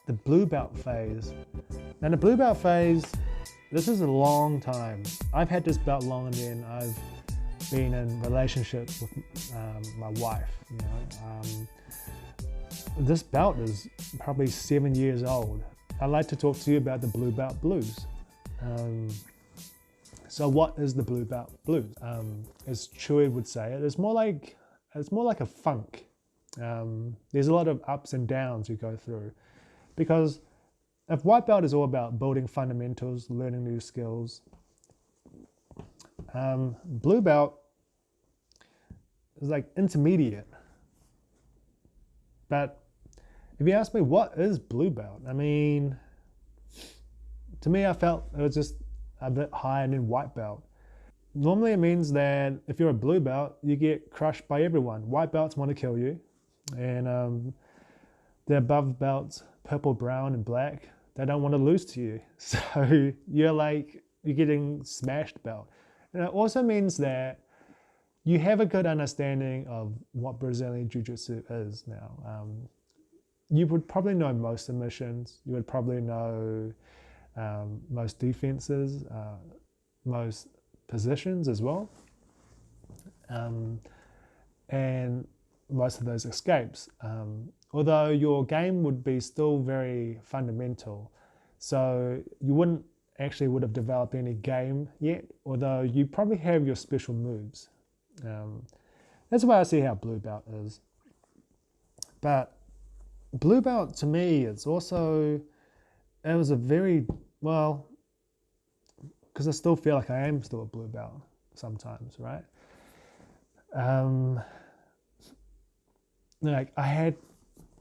The blue belt phase. Now the blue belt phase, this is a long time. I've had this belt longer than I've been in relationships with my wife. This belt is probably 7 years old. I'd like to talk to you about the BlueBelt Blues. So what is the BlueBelt Blues? As Chewy would say it, it's more like a funk. There's a lot of ups and downs you go through, because if white belt is all about building fundamentals, learning new skills, blue belt is like intermediate. But if you ask me what is blue belt, I mean, to me I felt it was just a bit higher than white belt. Normally it means that if you're a blue belt, you get crushed by everyone. White belts want to kill you, and the above belts, purple, brown, and black, they don't want to lose to you. So you're getting smashed belt. And it also means that you have a good understanding of what Brazilian Jiu-Jitsu is now. You would probably know most submissions. You would probably know most defenses, most positions as well, and most of those escapes. Although your game would be still very fundamental, so you would have developed any game yet, although you probably have your special moves. That's the way I see how blue belt is. But blue belt to me, it was a very, well, because I still feel like I am still a blue belt sometimes, right?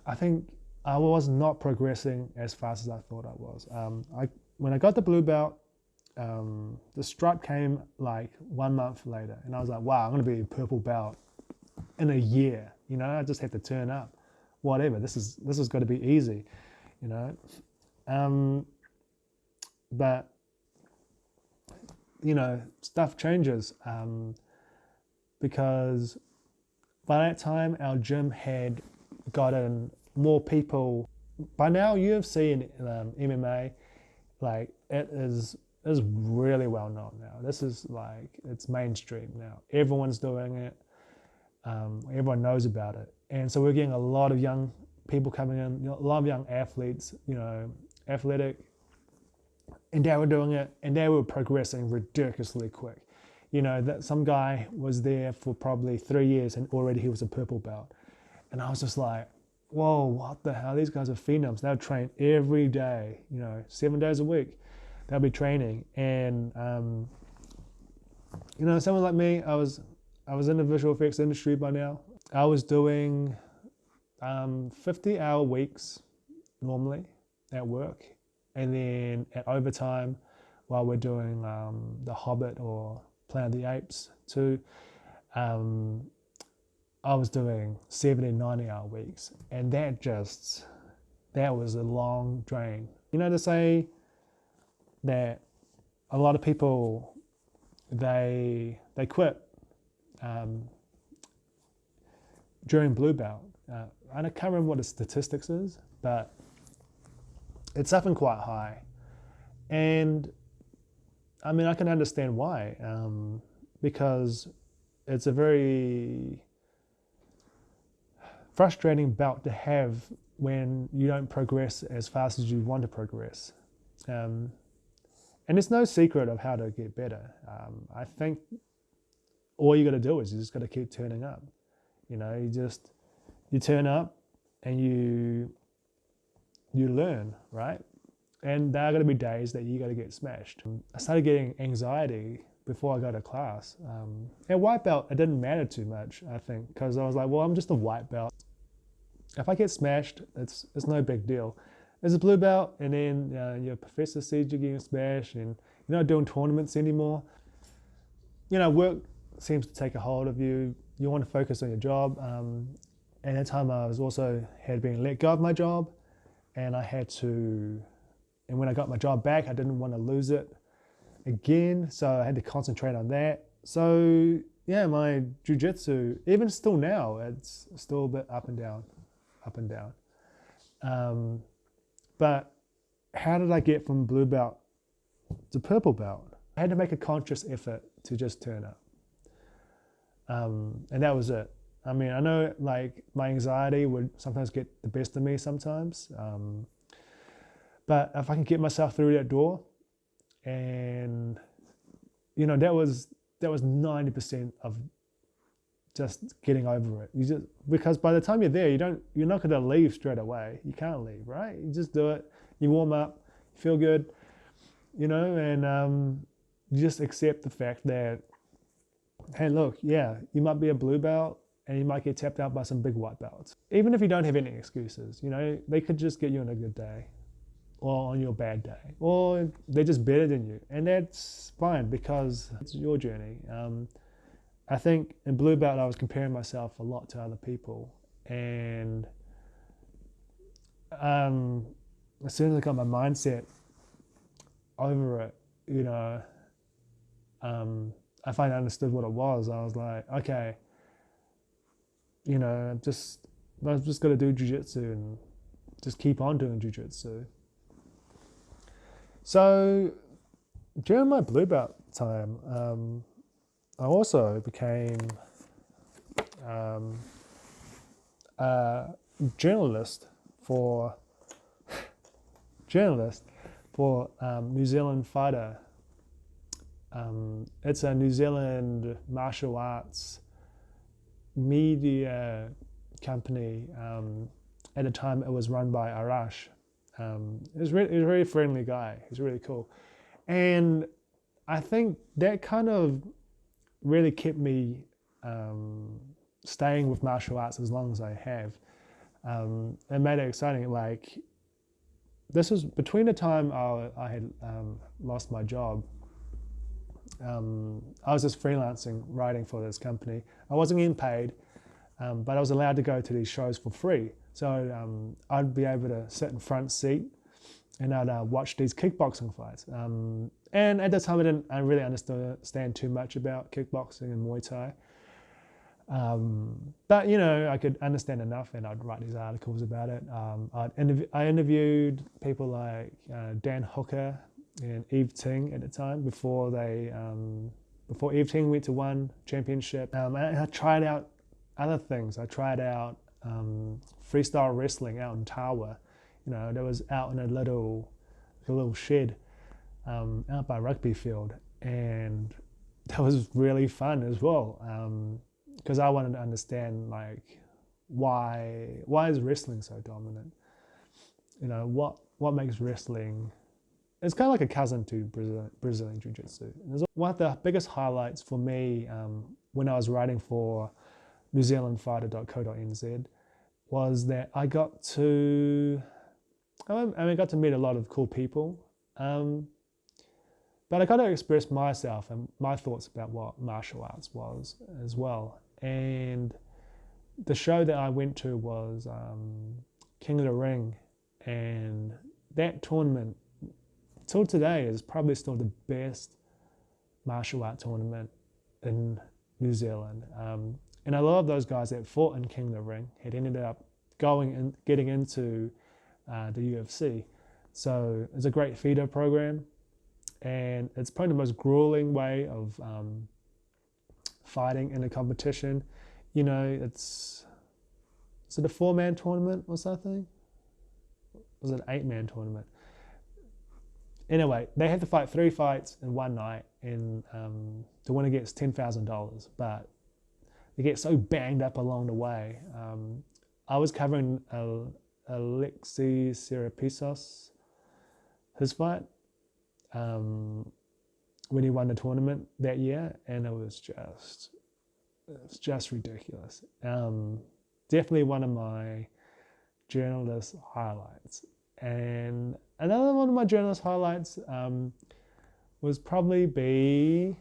I think I was not progressing as fast as I thought I was. When I got the blue belt, the stripe came like 1 month later, and I was like, wow, I'm going to be a purple belt in a year. I just have to turn up. Whatever, this is going to be easy, but stuff changes, because by that time our gym had gotten more people. By now UFC and MMA, like, it is really well known now. This is like, it's mainstream now. Everyone's doing it. Everyone knows about it. And so we're getting a lot of young people coming in, a lot of young athletes, athletic, and they were doing it, and they were progressing ridiculously quick. That some guy was there for probably 3 years and already he was a purple belt. And I was just like, whoa, what the hell? These guys are phenoms. They'll train every day, 7 days a week. They'll be training. And, someone like me, I was in the visual effects industry by now. I was doing 50-hour weeks normally at work. And then at overtime, while we're doing The Hobbit or Planet of the Apes too, I was doing 70, 90-hour weeks. And that was a long drain. To say that a lot of people, they quit during blue belt. I can't remember what the statistics is, but it's often quite high. And I mean, I can understand why, because it's a very frustrating belt to have when you don't progress as fast as you want to progress. And there's no secret of how to get better. I think all you got to do is you just got to keep turning up. You turn up and you learn, right? And there are going to be days that you got to get smashed. I started getting anxiety before I go to class. At white belt, it didn't matter too much, I think, because I was like, well, I'm just a white belt. If I get smashed, it's no big deal. As a blue belt, and then your professor sees you getting smashed, and you're not doing tournaments anymore. Work seems to take a hold of you. You want to focus on your job. And at the time, I was also had been let go of my job, and and when I got my job back, I didn't want to lose it again, so I had to concentrate on that. So yeah, my jiu-jitsu, even still now, it's still a bit up and down, up and down. But how did I get from blue belt to purple belt? I had to make a conscious effort to just turn up. And that was it. I mean, I know like my anxiety would sometimes get the best of me sometimes. But if I can get myself through that door, and that was 90% of just getting over it. Because by the time you're there, you're not gonna leave straight away. You can't leave, right? You just do it. You warm up, you feel good, and you just accept the fact that, hey, look, yeah, you might be a blue belt and you might get tapped out by some big white belts. Even if you don't have any excuses, they could just get you on a good day or on your bad day, or they're just better than you. And that's fine because it's your journey. I think in blue belt, I was comparing myself a lot to other people. And as soon as I got my mindset over it, I finally understood what it was. I was like, okay, I'm just going to do jiu-jitsu and just keep on doing jiu-jitsu. So during my blue belt time, I also became a journalist for New Zealand Fighter. It's a New Zealand martial arts media company. At the time, it was run by Arash. He was a very friendly guy. He's really cool. And I think that kind of really kept me staying with martial arts as long as I have. It made it exciting. Like, this was between the time I had lost my job. I was just freelancing, writing for this company. I wasn't getting paid, but I was allowed to go to these shows for free. So I'd be able to sit in front seat and I'd watch these kickboxing fights. And at the time, I didn't really understand too much about kickboxing and Muay Thai. But I could understand enough, and I'd write these articles about it. I interviewed people like Dan Hooker and Eve Ting at the time before Eve Ting went to one championship. And I tried out other things. I tried out freestyle wrestling out in Tawa. That was out in a little shed out by rugby field, and that was really fun as well. Because I wanted to understand like why is wrestling so dominant? What makes wrestling? It's kind of like a cousin to Brazilian Jiu-Jitsu. One of the biggest highlights for me when I was writing for NewZealandFighter.co.nz was that I got to meet a lot of cool people, but I got to express myself and my thoughts about what martial arts was as well. And the show that I went to was King of the Ring, and that tournament till today is probably still the best martial art tournament in New Zealand. And a lot of those guys that fought in King of the Ring had ended up getting into the UFC. So it's a great feeder program, and it's probably the most grueling way of fighting in a competition. Is it a 4-man tournament or something? Was it an 8-man tournament? Anyway, they had to fight 3 fights in one night, and the winner gets $10,000. But they get so banged up along the way. I was covering Alexi Serapisos, his fight, when he won the tournament that year, and it was just ridiculous. Definitely one of my journalist highlights. And another one of my journalist highlights was probably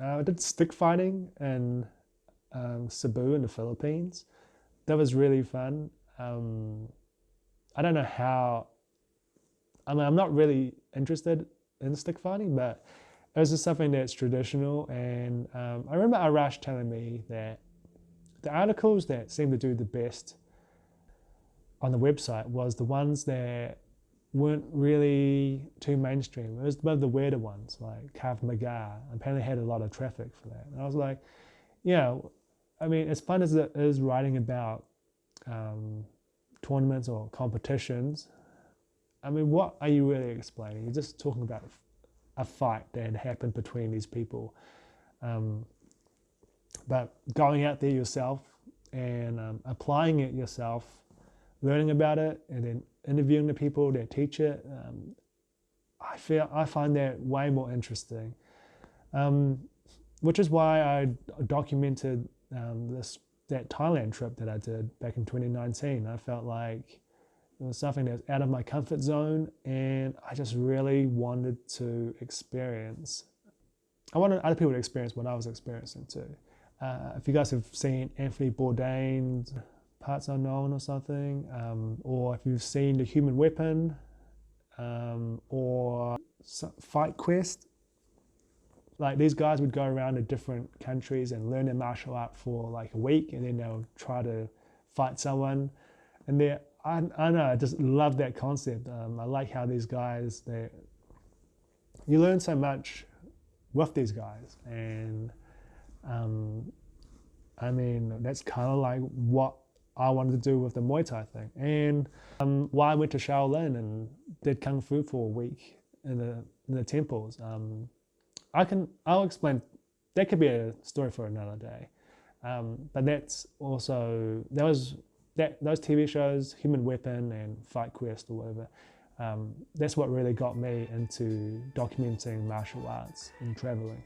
I did stick fighting in Cebu in the Philippines. That was really fun. I don't know how. I'm not really interested in stick fighting, but Is this something that's traditional? And I remember Arash telling me that the articles that seemed to do the best on the website was the ones that weren't really too mainstream. It was one of the weirder ones, like Krav Maga. Apparently had a lot of traffic for that. And I was like, yeah, I mean, as fun as it is writing about tournaments or competitions, I mean, what are you really explaining? You're just talking about a fight that happened between these people. But going out there yourself and applying it yourself, learning about it, and then interviewing the people that teach it, I find that way more interesting. Which is why I documented that Thailand trip that I did back in 2019. I felt like it was something that was out of my comfort zone, and I just really wanted to experience. I wanted other people to experience what I was experiencing too. If you guys have seen Anthony Bourdain's Parts Unknown or something, or if you've seen The Human Weapon, or Fight Quest, like these guys would go around to different countries and learn their martial art for like a week, and then they'll try to fight someone. And I know, I just love that concept. I like how these guys, you learn so much with these guys. And I mean, that's kind of like what I wanted to do with the Muay Thai thing. And why I went to Shaolin and did Kung Fu for a week in the temples. I'll explain, that could be a story for another day. But that's also, those TV shows, Human Weapon and Fight Quest or whatever, that's what really got me into documenting martial arts and traveling.